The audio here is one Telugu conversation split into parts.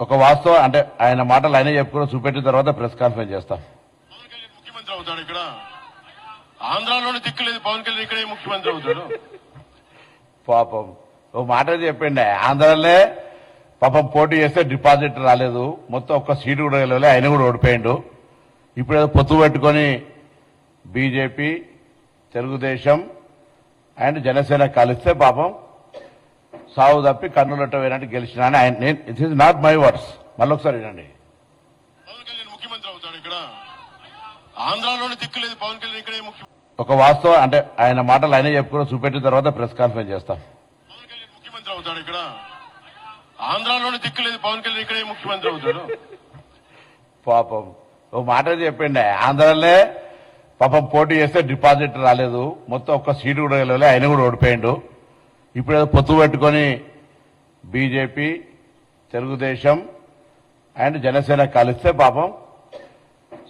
ఒక వాస్తవం అంటే ఆయన మాటలు ఆయనే చెప్పుకుని చూపెట్టిన తర్వాత ప్రెస్ కాన్ఫరెన్స్ చేస్తాం. పవన్ కళ్యాణ్ ముఖ్యమంత్రి అవుతాడు. ఇక్కడ ఆంధ్రాలోనే దిక్కులేదు, పవన్ కళ్యాణ్ ఇక్కడే ముఖ్యమంత్రి అవుతాడు. పాపం ఓ మాట చెప్పండి, ఆంధ్రాలోనే పాపం పోటీ చేస్తే డిపాజిట్ రాలేదు, మొత్తం ఒక్క సీటు కూడా గెలవలే, ఆయన కూడా ఓడిపోయిండు. ఇప్పుడు ఏదో పొత్తు పెట్టుకొని బీజేపీ, తెలుగుదేశం అండ్ జనసేన కలిస్తే పాపం సాగు తప్పి కన్నులట్ట వేయనట్టు గెలిచిన అని ఆయన, నేను it is not my words, మళ్ళొకసారి వినండి. పవన్ కళ్యాణ్ ముఖ్యమంత్రి అవుతాడు. ఇక్కడ ఆంధ్రాలోనే దిక్కులేదు, పవన్ కళ్యాణ్ ఇక్కడే ఒక వాస్తవం అంటే ఆయన మాటలు ఆయనే చెప్పుకుని చూపెట్టిన తర్వాత ప్రెస్ కాన్ఫరెన్స్ చేస్తాం. పవన్ కళ్యాణ్ ముఖ్యమంత్రి అవుతాడు. ఇక్కడ ఆంధ్రాలోనే దిక్కులేదు, పవన్ కళ్యాణ్ ఇక్కడే ముఖ్యమంత్రి అవుతాడు. పాపం ఓ మాట చెప్పండి, ఆంధ్రాలోనే పాపం పోటీ చేస్తే డిపాజిట్ రాలేదు, మొత్తం ఒక్క సీటు కూడా గెలవలే, ఆయన కూడా ఓడిపోయిండు. ఇప్పుడు ఏదో పొత్తు పెట్టుకొని బీజేపీ, తెలుగుదేశం అండ్ జనసేన కలిస్తే పాపం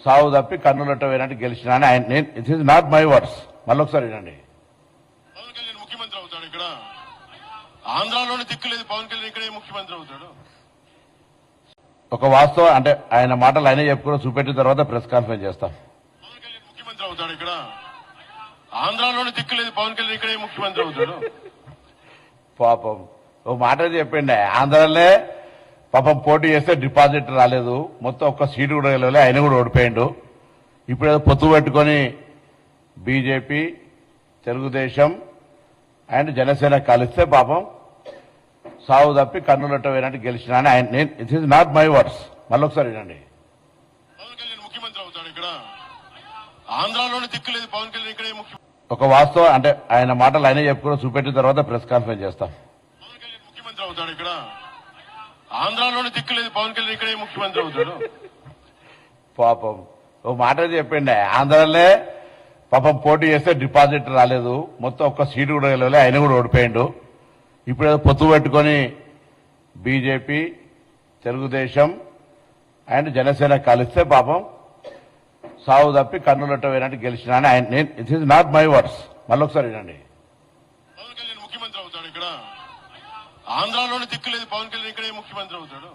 సాగు తప్పి కన్నులట్ట వేయనట్టు గెలిచిన అని ఆయన, నేను it is not my words, మళ్ళొకసారి వినండి. పవన్ కళ్యాణ్ ముఖ్యమంత్రి అవుతాడు. ఇక్కడ ఆంధ్రాలోనే దిక్కులేదు, పవన్ కళ్యాణ్ ఇక్కడే ముఖ్యమంత్రి అవుతాడు. ఒక వాస్తవం అంటే ఆయన మాటలు ఆయనే చెప్పుకుని చూపెట్టిన తర్వాత ప్రెస్ కాన్ఫరెన్స్ చేస్తాం. పవన్ కళ్యాణ్ ముఖ్యమంత్రి అవుతాడు. ఇక్కడ ఆంధ్రాలోనే దిక్కులేదు, పవన్ కళ్యాణ్ ఇక్కడే ముఖ్యమంత్రి అవుతాడు. పాపం ఓ మాట చెప్పండి, ఆంధ్రాలోనే పాపం పోటీ చేస్తే డిపాజిట్ రాలేదు, మొత్తం ఒక్క సీటు కూడా గెలవలే, ఆయన కూడా ఓడిపోయిండు. ఇప్పుడు ఏదో పొత్తు పెట్టుకొని బీజేపీ, తెలుగుదేశం అండ్ జనసేన కలిస్తే పాపం సాగు తప్పి కన్నులట్ట వేయనట్టు గెలిచిన అని ఆయన, నేను it is not my words, మళ్ళొకసారి వినండి. పవన్ కళ్యాణ్ ముఖ్యమంత్రి అవుతాడు. ఇక్కడ ఆంధ్రాలోనే దిక్కులేదు, పవన్ కళ్యాణ్ ఇక్కడే ఒక వాస్తవం అంటే ఆయన మాటలు ఆయనే చెప్పుకుని చూపెట్టిన తర్వాత ప్రెస్ కాన్ఫరెన్స్ చేస్తాం. పవన్ కళ్యాణ్ ముఖ్యమంత్రి అవుతాడు. ఇక్కడ ఆంధ్రాలోనే దిక్కులేదు, పవన్ కళ్యాణ్ ఇక్కడే ముఖ్యమంత్రి అవుతాడు. పాపం ఓ మాట చెప్పండి, ఆంధ్రాలోనే పాపం పోటీ చేస్తే డిపాజిట్ రాలేదు, మొత్తం ఒక్క సీటు కూడా గెలవలే, ఆయన కూడా ఓడిపోయిండు. ఇప్పుడు ఏదో పొత్తు పెట్టుకొని బీజేపీ, తెలుగుదేశం అండ్ జనసేన కలిస్తే పాపం సాగు తప్పి కన్నులట్ట వేయనట్టు గెలిచిన అని ఆయన, నేను it is not my words, మళ్ళొకసారి వినండి. పవన్ కళ్యాణ్ ముఖ్యమంత్రి అవుతాడు. ఇక్కడ ఆంధ్రాలోనే దిక్కులేదు, పవన్ కళ్యాణ్ ఇక్కడే ముఖ్యమంత్రి అవుతాడు.